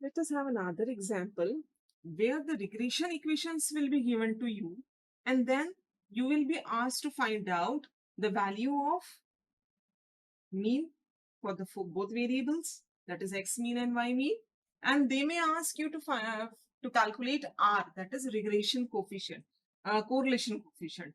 Let us have another example where the regression equations will be given to you, and then you will be asked to find out the value of mean for both variables, that is x mean and y mean, and they may ask you to calculate r, that is regression coefficient, correlation coefficient.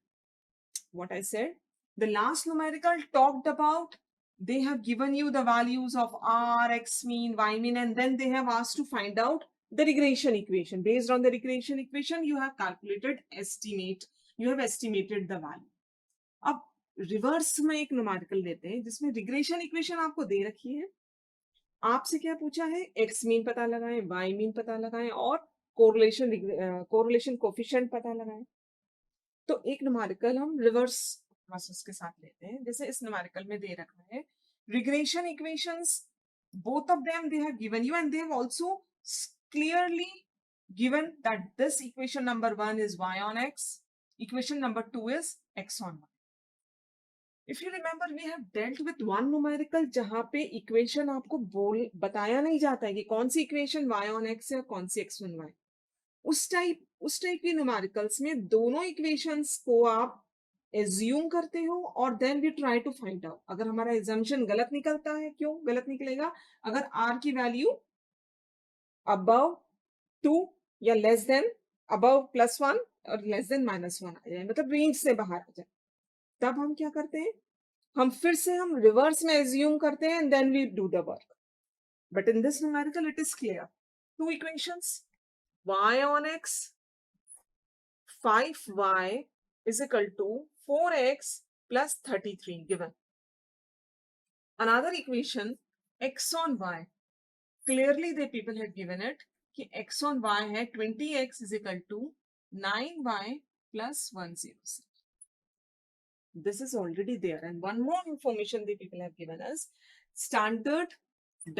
What I said, the last numerical talked about, they have given you the values of r, x mean, y mean, and then they have asked to find out the regression equation. Based on the regression equation, you have estimated the value. अब reverse में एक numerical लेते हैं जिसमें regression equation आपको दे रखी है, आपसे क्या पूछा है, एक्स मीन पता लगाएं, वाई मीन पता लगाएं और कोरिलेशन कोफिशिएंट पता लगाएं. तो एक न्यूमेरिकल हम रिवर्स प्रोसेस के साथ लेते हैं. जैसे इस न्यूमेरिकल में दे रखा है regression equations, both of them they have given you, and they have also clearly given that this equation number 1 is y on x, equation number 2 is x on y. If you remember, we have dealt with one numerical जहां पे equation आपको बताया नहीं जाता है कि कौन सी इक्वेशन y on x है, कौन सी x on y. उस टाइप की न्यूमेरिकल्स में दोनों इक्वेशंस को आप एज्यूम करते हो और then we try to find out. अगर हमारा एजम्पशन गलत निकलता है, क्यों गलत निकलेगा, अगर r की वैल्यू अबव 2 या लेस देन अबव +1 और लेस देन -1 आ जाए, मतलब रेंज से बाहर आ जाए, तब हम क्या करते हैं, हम फिर से हम रिवर्स में एज्यूम करते हैं and then we do the work. But in this numerical it is clear. Two equations, y on x 5y is equal to 4x plus 33 given. Another equation x on y, clearly the people have given it कि x on y है 20x is equal to 9y plus 106. This is already there, and one more information the people have given us, standard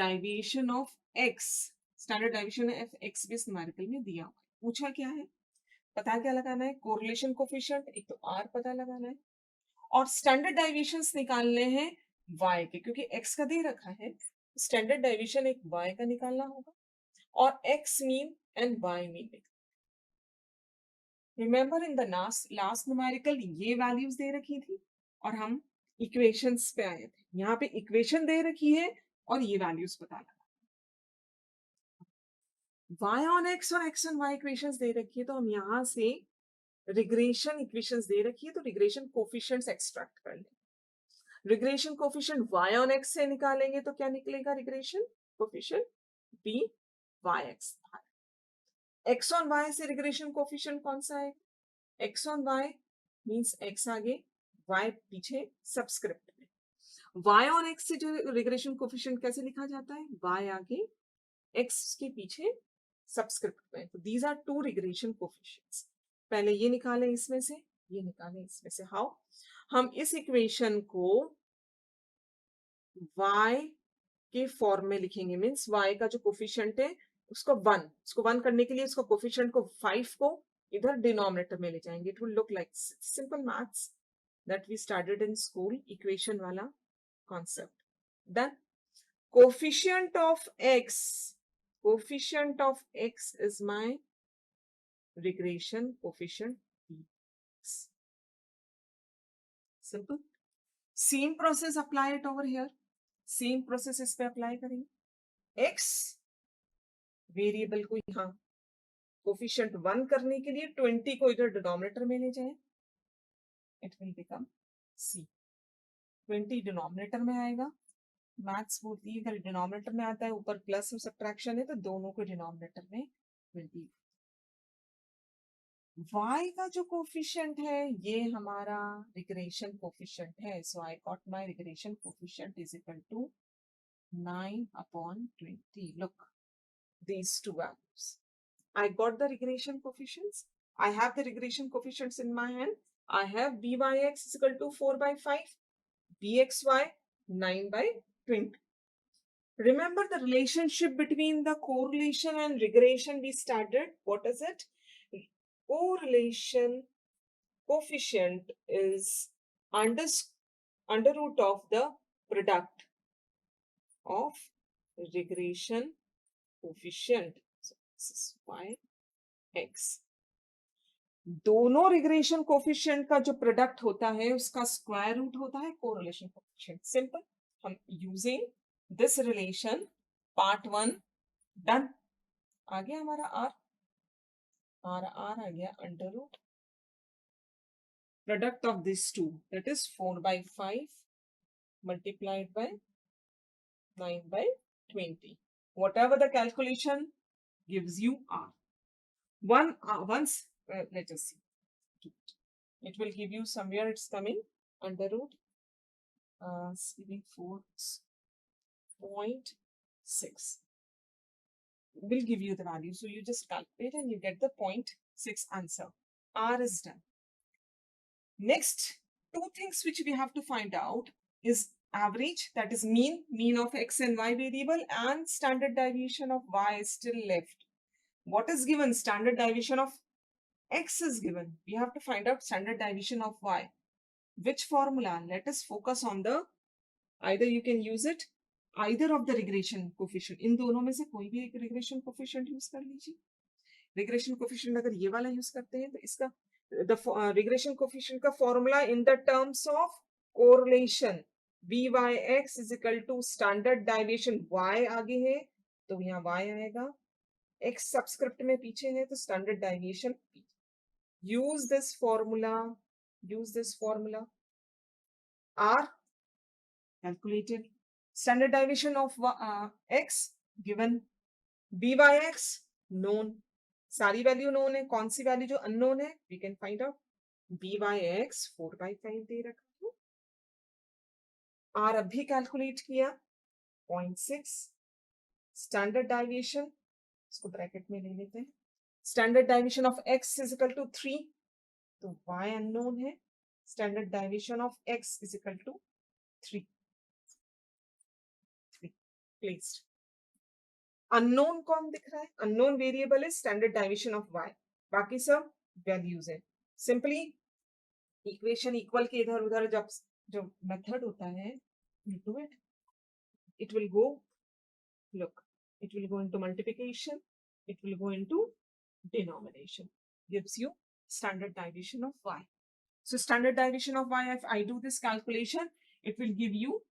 deviation of x. Standard deviation of x भी इस numerical में दिया हुआ है. पूछा क्या है, पता क्या लगाना है, कोरिलेशन कोफिशिएंट, एक तो r पता लगाना है और स्टैंडर्ड डेविएशंस निकालने हैं y के, क्योंकि x का दे रखा है, स्टैंडर्ड डेविएशन एक y का निकालना होगा और x mean and y mean. Remember in the last numerical ये वैल्यूज दे रखी थी और हम इक्वेशंस पे आए थे. यहाँ पे इक्वेशन दे रखी है और ये वैल्यूज पता लगा. y on x और x on y इक्वेशंस दे रखी है, तो हम यहाँ से रिग्रेशन इक्वेशंस दे रखी है तो रिग्रेशन कोफिशिएंट्स एक्सट्रैक्ट कर लेंगे. Regression coefficient y on x से निकालेंगे तो क्या निकलेगा, regression coefficient b y x. x on y से रिग्रेशन कोफिशिएंट कौन सा है, x on y means x आगे y पीछे सबस्क्रिप्ट में. y on x से जो रिग्रेशन कोफिशिएंट कैसे लिखा जाता है, y आगे x के पीछे सबस्क्रिप्ट में. तो these are two regression coefficients. पहले ये निकालें इसमें से, ये निकालें इसमें से. हाउ, हम इस इक्वेशन को y के फॉर्म में लिखेंगे, मींस y का जो कोफिशिएंट है उसको 1 करने के लिए उसका कोफिशिएंट को 5 को इधर डिनोमिनेटर में ले जाएंगे. It will look like simple maths that we started in school, equation वाला concept. Then coefficient of x is my regression coefficient x. Simple. Same process apply it over here. Same process इस पे apply करेंगे. x variable को यहाँ coefficient 1 करने के लिए 20 को इधर डिनोमिनेटर में ले जाए, it will become c. 20 denominator में आएगा, मैथ्स बोलती है इधर डिनोमिनेटर में आता है, ऊपर प्लस और सब्ट्रैक्शन है तो दोनों को डिनोमिनेटर में 20. y का जो कोफिशिएंट है ये हमारा रिग्रेशन कोफिशिएंट है, so I got my regression coefficient is equal to 9/20. Look, these two values. I got the regression coefficients. I have the regression coefficients in my hand. I have byx is equal to 4/5, bxy 9/20. Remember the relationship between the correlation and regression we started. What is it? Correlation coefficient is under root of the product of regression coefficient, this is y x, दोनों regression coefficient का जो product होता है उसका square root होता है correlation coefficient. Simple, हम using this relation part 1 done. आ गया हमारा r, आ गया under root product of these two, that is 4/5 multiplied by 9/20. Whatever the calculation gives you r. Let us see. It will give you somewhere, it's coming under root 4.6. Will give you the value. So you just calculate and you get the 0.6 answer. R is done. Next, two things which we have to find out is average, that is mean of x and y variable, and standard deviation of y is still left. What is given? Standard deviation of x is given. We have to find out standard deviation of y. Which formula? Let us focus on the, either you can use it, either of the regression coefficient. इन दोनों में से कोई भी एक regression coefficient use कर लीजिए. Regression coefficient अगर ये वाला use करते हैं तो इसका the regression coefficient का formula in the terms of correlation vyx is equal to standard deviation y आगे है तो यहाँ y आएगा, x subscript में पीछे है तो standard deviation use this formula r calculated, standard deviation of x given, byx known, सारी वैल्यू नोन है, कौन सी वैल्यू जो अननोन है we can find out, byx 4/5 दे रखा है, r अभी कैलकुलेट किया 0.6, स्टैंडर्ड डाइविएशन इसको ब्रैकेट में ले लेते हैं, standard deviation of x is equal to 3 तो y अननोन है, standard deviation of x is equal to 3 placed. Unknown कौन दिख रहा है? अननोन वेरिएबल है स्टैंडर्ड डाइविएशन ऑफ y, बाकी सब वैल्यूज है। सिंपली इक्वेशन इक्वल के इधर उधर जब जो मेथड होता है you do it, it will go, look, it will go into multiplication, it will go into denomination, gives you standard deviation of y. So standard deviation of y, if I do this calculation, it will give you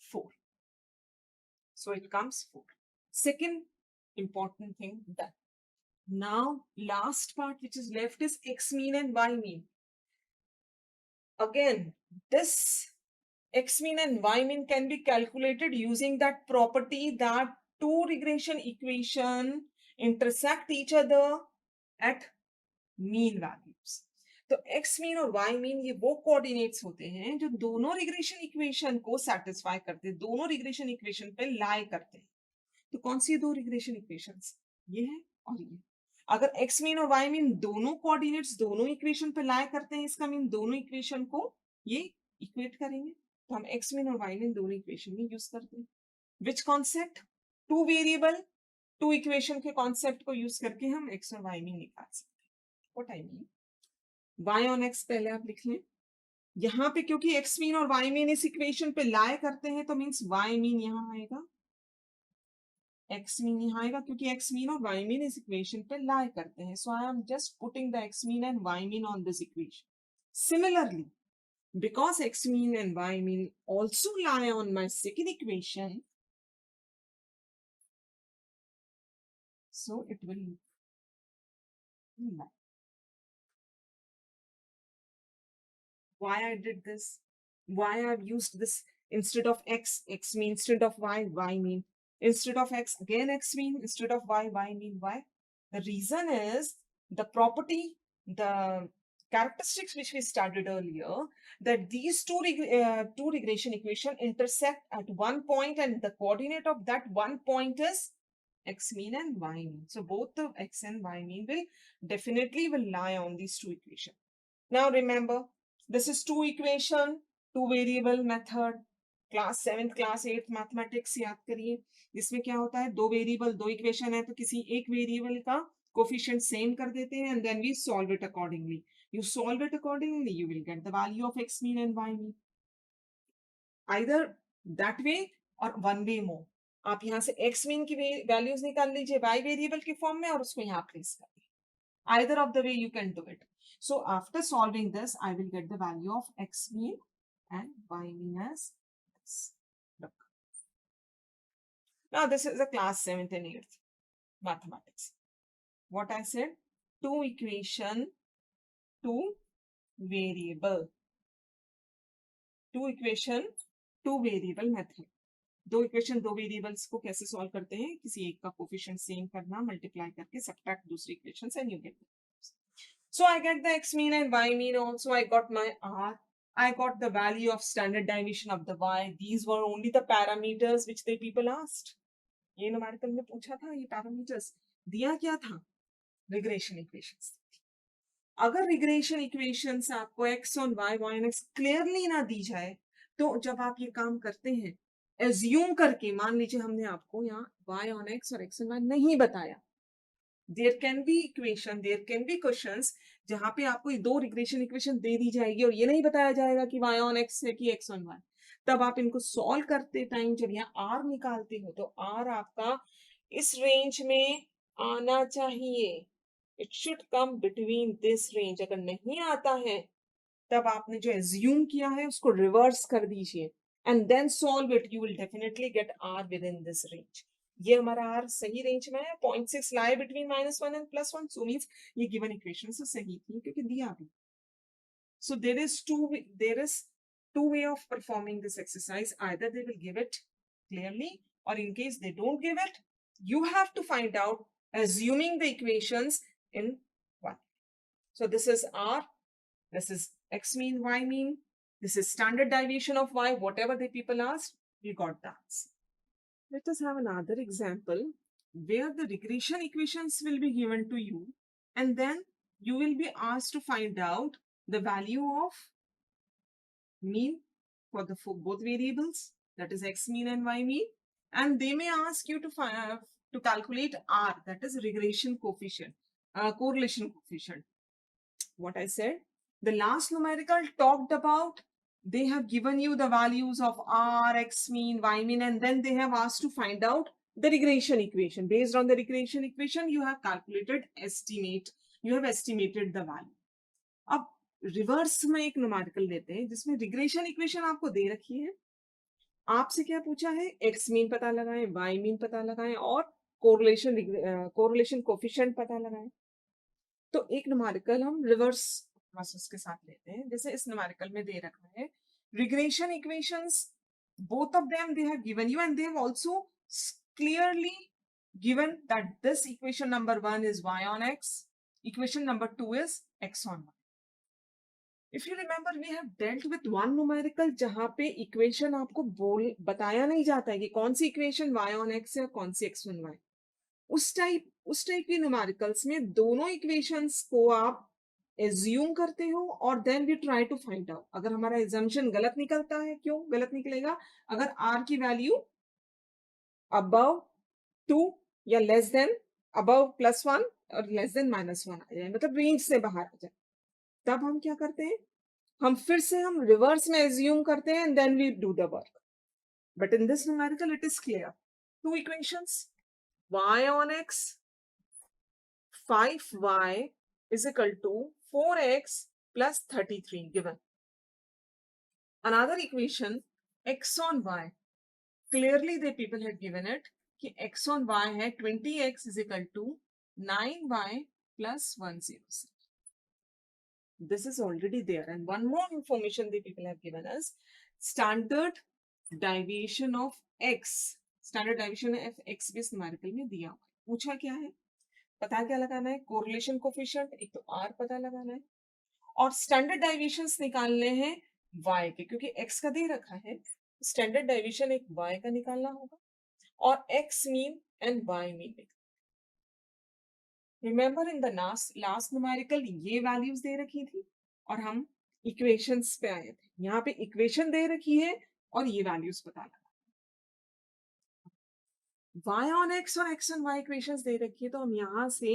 4. So it comes 4. Second important thing done. Now last part which is left is x mean and y mean. Again, this x mean and y mean can be calculated using that property that two regression equation intersect each other at mean values. तो x mean और y mean ये वो coordinates होते हैं जो दोनों regression equation को satisfy करते हैं, दोनों रिग्रेशन इक्वेशन पे लाई करते हैं। तो कौन सी दो रिग्रेशन इक्वेशंस? ये है और ये। अगर x मीन और y मीन दोनों कोऑर्डिनेट्स दोनों इक्वेशन पे लाई करते हैं, इसका मीन दोनों इक्वेशन को ये इक्वेट करेंगे, तो हम x मीन और y मीन दोनों इक्वेशन में यूज करते हैं। Which concept? Two variable two equation के कॉन्सेप्ट को यूज करके हम x और y मीन निकाल सकते हैं। What I mean, y on x पहले आप लिख लें, यहाँ पे क्योंकि x मीन और y मीन इस इक्वेशन पे लाई करते हैं तो मीन्स y मीन यहाँ आएगा, x mean यहाँ आएगा क्योंकि x mean और y mean इस इक्वेशन पे लाई करते हैं। So I am just putting the x mean and y mean on this equation. Similarly, because x mean and y mean also lie on my second equation, so it will lie. Why I did this? Why I've used this instead of x mean, instead of y mean, instead of x again x mean, instead of y mean y. The reason is the property, the characteristics which we studied earlier, that these two regression equation intersect at one point and the coordinate of that one point is x mean and y mean. So both the x and y mean will definitely lie on these two equations. Now remember, this is two equation, two variable method. Class 7th class 8th mathematics याद करिए, इसमें क्या होता है, दो variable दो equation है तो किसी एक वेरिएबल का कोफिशिएंट सेम कर देते हैं and then we solve it accordingly. You solve it accordingly, you will get the value of x mean and y mean, either that way और वन वे मोर. आप यहाँ से एक्स मीन की वैल्यूज निकाल लीजिए वाई वेरिएबल के फॉर्म में और उसको यहाँ प्लेस कर दीजिए. Either of the way you can do it. So after solving this, I will get the value of x mean and y mean as this. Look. Now this is a class 7th and 8th mathematics. What I said? Two equation, two variable. Two equation, two variable method. दो equation दो variables को कैसे solve करते हैं, किसी एक का coefficient same करना, मल्टीप्लाई करके सब्ट्रैक्ट दूसरी इक्वेशन से, and you get. So I get the x mean and y mean also. I got my r. I got the value of standard deviation of the y. These were only the parameters which the people asked. ये numerical में पूछा था, ये parameters दिया क्या था? Regression equations. अगर regression equations आपको x और y और x क्लियरली ना दी जाए, तो जब आप ये काम करते हैं एज्यूम करके, मान लीजिए हमने आपको यहाँ y on x और x on y नहीं बताया, there can be equation, there can be questions जहां पे आपको ये दो रिग्रेशन इक्वेशन दे दी जाएगी और ये नहीं बताया जाएगा कि y on x है कि x on y. तब आप इनको सॉल्व करते टाइम जब यहाँ r निकालते हो तो r आपका इस रेंज में आना चाहिए. It should come between this range. अगर नहीं आता है तब आपने जो एज्यूम किया है उसको रिवर्स कर दीजिए and then solve it. You will definitely get r within this range. ये हमारा r सही रेंज में है. 0.6 lie between -1 and +1. So means ये given equation से सही थी क्योंकि दिया भी. So there is two way of performing this exercise. Either they will give it clearly, or in case they don't give it, you have to find out assuming the equations in one. So this is r, this is x mean, y mean, this is standard deviation of y. Whatever the people asked, we got the answer. Let us have another example where the regression equations will be given to you and then you will be asked to find out the value of mean for both variables, that is x mean and y mean, and they may ask you to calculate r, that is regression coefficient, correlation coefficient. What I said, the last numerical talked about, they have given you the values of r, x mean, y mean, and then they have asked to find out the regression equation. Based on the regression equation, you have estimated the value. अब reverse में एक numerical लेते हैं जिसमें regression equation आपको दे रखी है. आपसे क्या पूछा है? एक्स मीन पता लगाएं, वाई मीन पता लगाएं और कोरिलेशन कोफिशिएंट पता लगाएं. तो एक न्यूमेरिकल हम रिवर्स प्रोसेस के साथ लेते हैं. जैसे इस न्यूमेरिकल में दे रखा है regression equations, both of them they have given you and they have also clearly given that this equation number 1 is y on x, equation number 2 is x on y. If you remember, we have dealt with one numerical जहां पे equation आपको बताया नहीं जाता है कि कौन सी इक्वेशन y on x है और कौन सी x on y. उस टाइप की न्यूमेरिकल्स में दोनों इक्वेशंस को आप एज्यूम करते हो और then we try to find out. अगर हमारा एजम्पशन गलत निकलता है, क्यों गलत निकलेगा? अगर r की वैल्यू अबव 2 या लेस देन अबव +1 और लेस देन -1 आ जाए, मतलब रेंज से बाहर आ जाए, तब हम क्या करते हैं? हम फिर से हम रिवर्स में एज्यूम करते हैं and then we do the work. But in this numerical it is clear. Two equations, y on x 5y is equal to 4x plus 33 given. Another equation x on y, clearly the people had given it कि x on y है 20x is equal to 9y plus 106. This is already there. And one more information the people have given us, standard deviation of x. Standard deviation of x भी इस numerical में दिया. पूछा क्या है? पता क्या लगाना है? कोरिलेशन कोफिशिएंट, एक तो r पता लगाना है और स्टैंडर्ड डेविएशंस निकालने हैं y के, क्योंकि x का दे रखा है. स्टैंडर्ड डेविएशन एक y का निकालना होगा और x mean and y mean. Remember in the last numerical ये वैल्यूज दे रखी थी और हम इक्वेशंस पे आए थे. यहाँ पे इक्वेशन दे रखी है और ये वैल्यूज पता लगा. y on x और x on y इक्वेशंस दे रखी है तो हम यहाँ से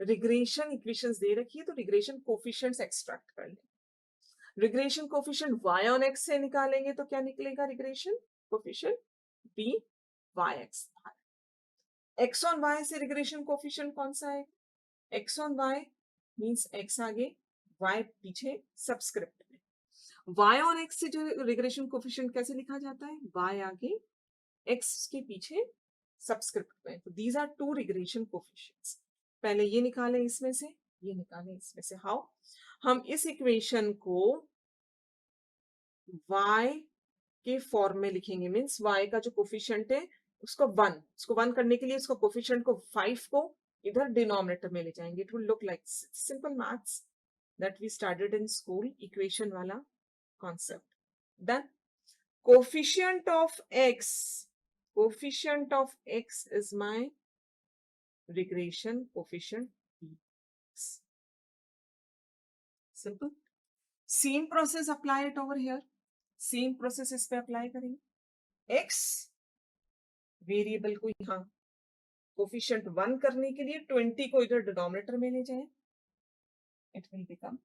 रिग्रेशन इक्वेशंस दे रखी है तो रिग्रेशन कोफिशिएंट्स एक्सट्रैक्ट कर लेंगे. Regression coefficient y on x से निकालेंगे तो क्या निकलेगा? Regression coefficient b yx। x on y से रिग्रेशन कोफिशिएंट कौन सा है? x on y means x आगे y पीछे सबस्क्रिप्ट में। y on x से जो रिग्रेशन कोफिशिएंट कैसे लिखा जाता है? y आगे x के पीछे सबस्क्रिप्ट में। तो these are two regression coefficients. पहले ये निकालें इसमें से, ये निकालें इसमें से। हाउ? हम इस इक्वेशन को y के फॉर्म में लिखेंगे, मीन्स y का जो कोफिशिएंट है उसको 1, उसको 1 करने के लिए उसको कोफिशिएंट को 5 को इधर डिनोमिनेटर में ले जाएंगे। It will look like simple maths that we started in school, equation वाला concept. Then coefficient of x is my regression coefficient x. Simple. Same process apply it over here. Same process इस पे apply करेंगे। x variable को यहाँ coefficient 1 करने के लिए 20 को इधर डिनोमिनेटर में ले जाए, it will become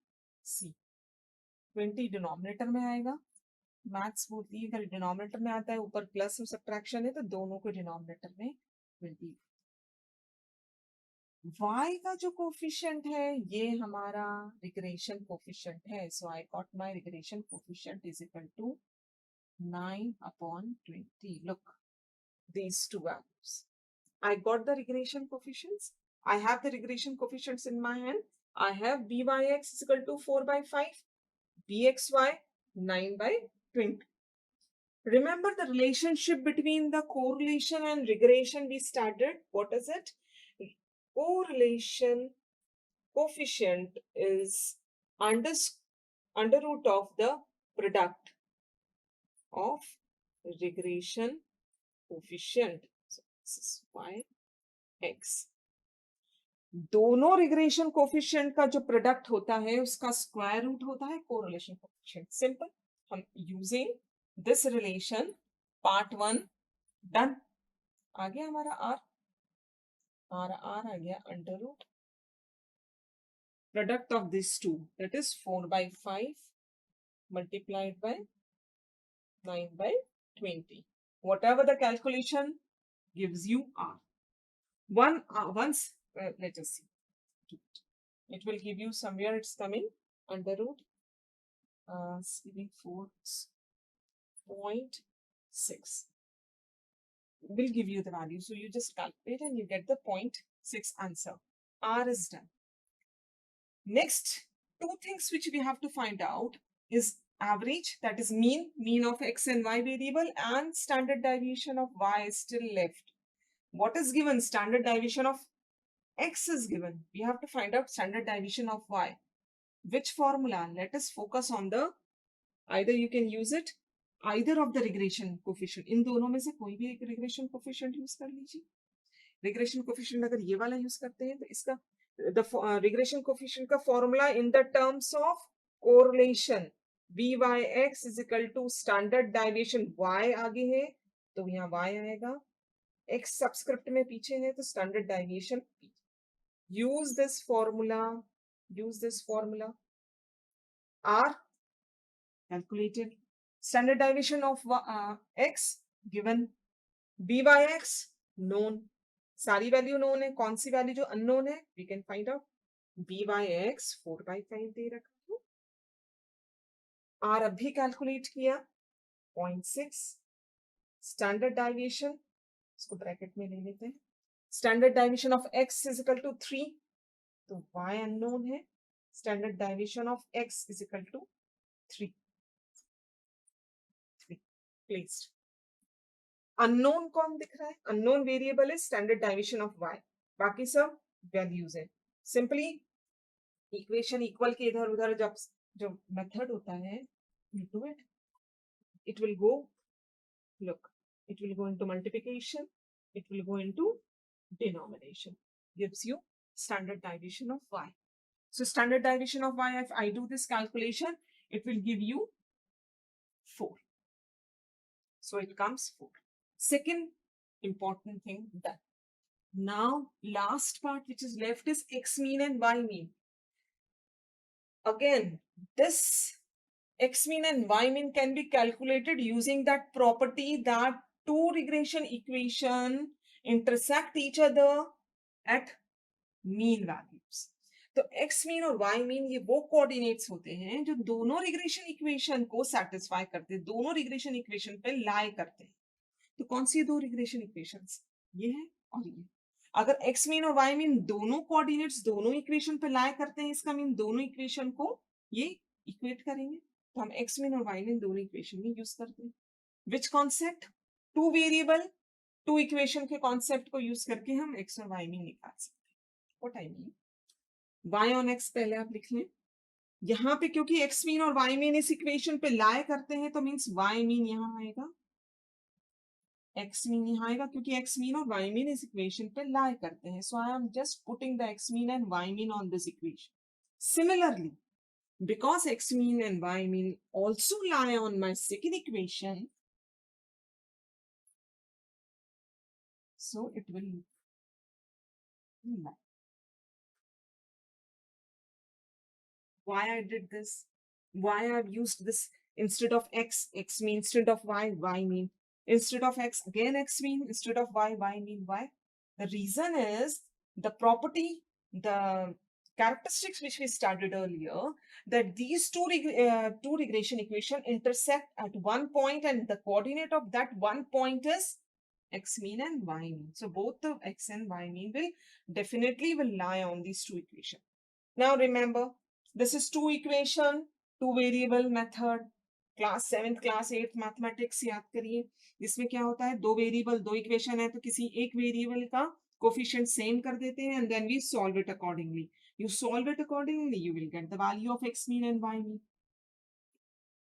c। 20 denominator में आएगा। मैथ्स बोलती है इधर डिनोमिनेटर में आता है, ऊपर प्लस और सब्ट्रैक्शन है तो दोनों को डिनोमिनेटर में 20। y का जो कोफिशिएंट है ये हमारा रिग्रेशन कोफिशिएंट है। So I got my regression coefficient is equal to 9/20। Look, these two values. I got the regression coefficients. I have the regression coefficients in my hand. I have byx is equal to 4/5, bxy 9/20. Remember the relationship between the correlation and regression we started. What is it? Correlation coefficient is under root of the product of regression coefficient. So this is yx. दोनों regression coefficient का जो product होता है उसका square root होता है correlation coefficient. Simple. हम using this relation part 1 done. आ गया हमारा आर आ गया under root product of these two, that is 4/5 multiplied by 9/20. Whatever the calculation gives you r. Once let us see. It will give you somewhere it's coming under root giving 4.6. Will give you the value. So you just calculate and you get the 0.6 answer. R is done. Next, two things which we have to find out is average, that is mean of x and y variable, and standard deviation of y is still left. What is given? Standard deviation of x is given. We have to find out standard deviation of y. Which formula? Let us focus on the, either you can use it, either of the regression coefficient. इन दोनों में से कोई भी एक regression coefficient use कर लीजिए। regression coefficient अगर ये वाला use करते हैं तो इसका the regression coefficient का formula in the terms of correlation byx is equal to standard deviation y आगे है तो यहाँ y आएगा, x सबस्क्रिप्ट में पीछे है तो standard deviation use this formula r calculated standard deviation of x given byx known, सारी वैल्यू नोन है, कौन सी वैल्यू जो अननोन है we can find out. byx 4/5 दे रखा है, आर अभी कैलकुलेट किया 0.6, स्टैंडर्ड डाइविएशन इसको ब्रैकेट में ले लेते हैं, standard deviation of x is equal to 3 तो y अननोन है, standard deviation of x is equal to 3 placed. Unknown कौन दिख रहा है? Unknown variable is standard deviation of y, बाकी सब वैल्यूज है। सिंपली इक्वेशन इक्वल के इधर उधर जब मेथड होता है you do it, it will go, look, it will go into multiplication, it will go into denomination, gives you standard deviation of y. So standard deviation of y, if I do this calculation, it will give you 4. So it comes 4. Second important thing done. Now last part which is left is x mean and y mean. Again, this x mean and y mean can be calculated using that property that two regression equation intersect each other at mean values. तो x mean और y mean ये वो coordinates होते हैं जो दोनों regression equation को satisfy करते हैं, दोनों रिग्रेशन इक्वेशन पे लाई करते हैं. तो कौन सी दो रिग्रेशन इक्वेशंस? ये है और ये. अगर x मीन और y मीन दोनों कोऑर्डिनेट्स दोनों इक्वेशन पे लाई करते हैं, इसका मीन दोनों इक्वेशन को ये इक्वेट करेंगे. तो हम x मीन और y मीन दोनों इक्वेशन में यूज करते हैं. Which concept? Two variable two equation के कॉन्सेप्ट को यूज करके हम x और y मीन निकाल सकते हैं. What I mean, y on x पहले आप लिख लें. यहाँ पे क्योंकि x मीन और y मीन इस इक्वेशन पे लाई करते हैं तो मीन्स y मीन यहाँ आएगा, x मीन यहाँ आएगा, क्योंकि x मीन और y मीन इस इक्वेशन पे लाई करते हैं. So I am just putting the x mean and y mean on this equation. Similarly, because x mean and y mean also lie on my second equation, so it will lie. Why I did this? Why I've used this instead of x, x mean, instead of y, y mean, instead of x, again x mean, instead of y, y mean. Why? The reason is the property, the characteristics which we studied earlier, that these two regression equation intersect at one point and the coordinate of that one point is x mean and y mean. So both the x and y mean will definitely will lie on these two equations. Now remember, this is two equation, two variable method. Class 7th class 8th mathematics याद करिए. इसमें क्या होता है, दो variable दो equation है तो किसी एक वेरिएबल का कोफिशिएंट सेम कर देते हैं and then we solve it accordingly. You solve it accordingly, you will get the value of x mean and y mean.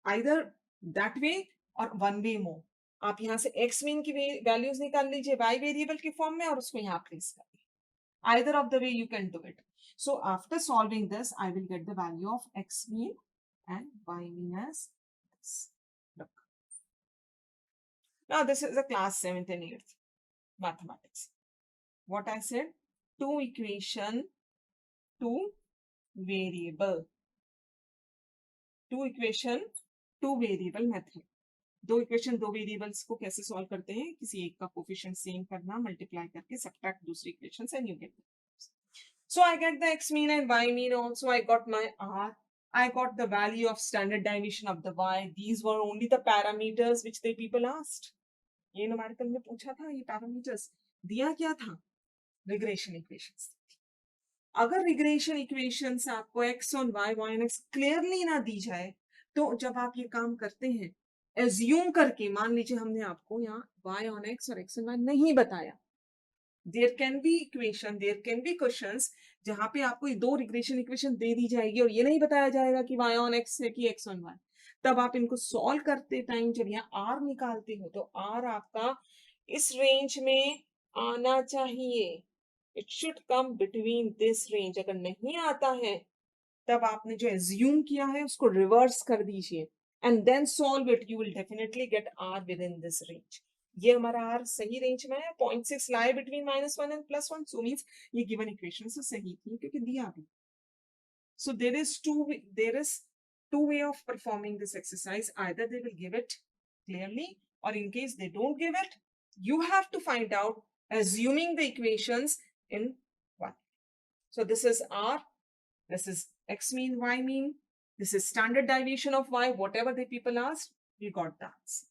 Either that way और वन वे मोर. आप यहाँ से x मीन की वैल्यूज निकाल लीजिए y वेरिएबल के फॉर्म में और उसको यहाँ प्लेस कर दीजिए. Either of the way you can do it. So after solving this, I will get the value of x mean and y mean as this. Look. Now this is a class 7th and 8th mathematics. What I said? Two equation, two variable. Two equation, two variable method. दो equation दो variables को कैसे solve करते हैं, किसी एक का coefficient same करना, मल्टीप्लाई करके सब्ट्रैक्ट दूसरी equation and you get. So I get the x mean and y mean also. I got my r. I got the value of standard deviation of the y. These were only the parameters which the people asked. ये numerical में पूछा था, ये parameters दिया क्या था, regression equations. अगर regression equations आपको x और y और x क्लियरली ना दी जाए तो जब आप ये काम करते हैं एज्यूम करके, मान लीजिए हमने आपको यहाँ y on x और x on y नहीं बताया, there can be equation, there can be questions जहां पे आपको ये दो रिग्रेशन इक्वेशन दे दी जाएगी और ये नहीं बताया जाएगा कि y on x है कि x on y. तब आप इनको सॉल्व करते टाइम जब यहाँ r निकालते हो तो r आपका इस रेंज में आना चाहिए. It should come between this range. अगर नहीं आता है तब आपने जो एज्यूम किया है उसको रिवर्स कर दीजिए and then solve it. You will definitely get r within this range. ये हमारा r सही रेंज में है. 0.6 lie between -1 and +1. So means ये गिवन इक्वेशन से सही थी क्योंकि दिया भी. So there is two way of performing this exercise. Either they will give it clearly, or in case they don't give it, you have to find out assuming the equations in one. So this is r, this is x mean, y mean, this is standard deviation of y, whatever the people asked, we got the answer.